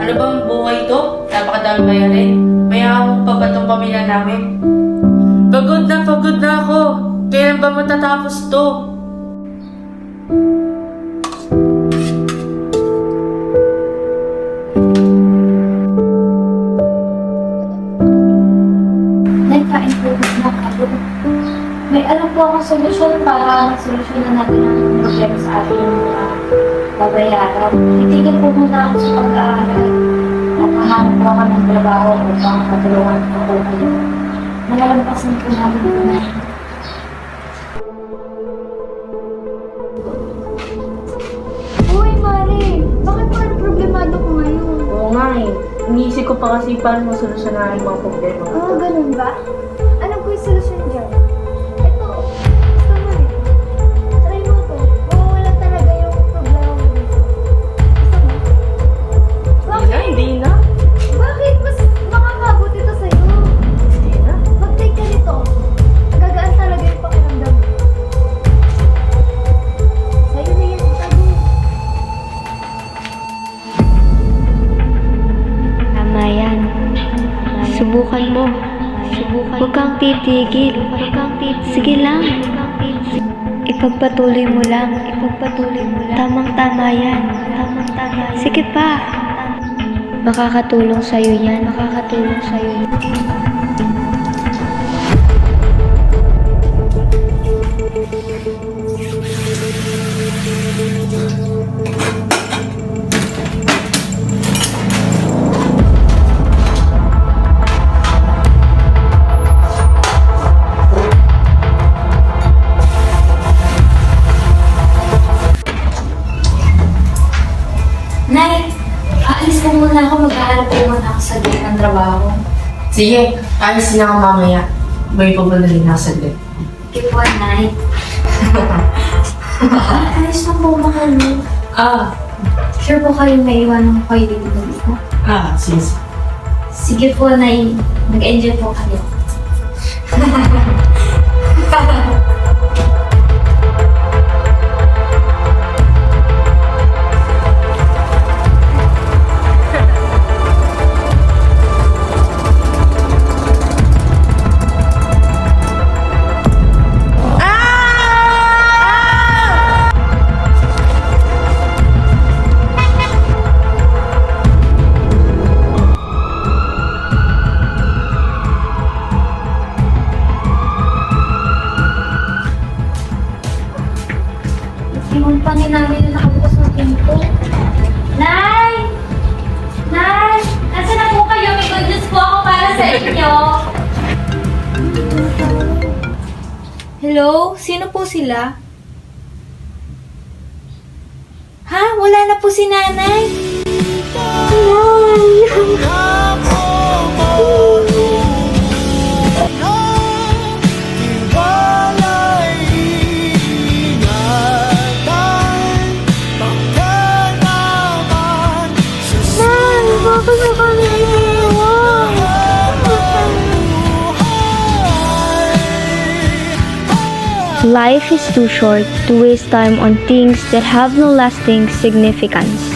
Ano bang buhay to? Napakadami bayarin. Mayaman pa ba itong pamilya namin? Pagod na ako. Kailan ba matatapos to? Nagkain po na ako. May alam po akong solusyon para solusyonan natin ang problema sa ating mga babayaran. Titigil po muna ako sa pag-aaral. At mahanap po ako ng trabaho upang matulungan ko po kayo. Malalampasan po namin po na. Uy, Mari! Bakit pa problemado ko ngayon? Oo nga eh. Iniisip ko pa kasi paano masolusyonan ang mga problema. Ganun ba? Alam ko yung solusyon dyan. Ito, gusto mo rin. Try mo to. Mawawala talaga yung problema mo dito. Gusto mo? Hindi na. Bakit? Mas makakabot ito sa'yo. Hindi na. Mag-take ka nito. Gagaan talaga yung pakiramdam mo. Sa'yo na yan, sabi. Tama yan. Subukan mo. Huwag kang titigil. Sige lang. Ipagpatuloy mo lang. Tamang-tama yan. Sige pa. Makakatulong sa'yo yan. Nay, aalis po muna ako. Mag-aaral po muna ako sa gate ng trabaho. Sige, ayos na ako mamaya. May pabalahin ako saglit. Okay po, Nay. Ayos na po ba kayo? Sure po kayo may iwanan ko kayo dito? Sige. Sige po, Nay. Mag-enjoy po kayo. Yung panin namin na nakabukas ng pinto. Nay! Nay! Nasaan na po kayo? May good news po ako para sa inyo. Hello? Sino po sila? Ha? Wala na po si nanay? Life is too short to waste time on things that have no lasting significance.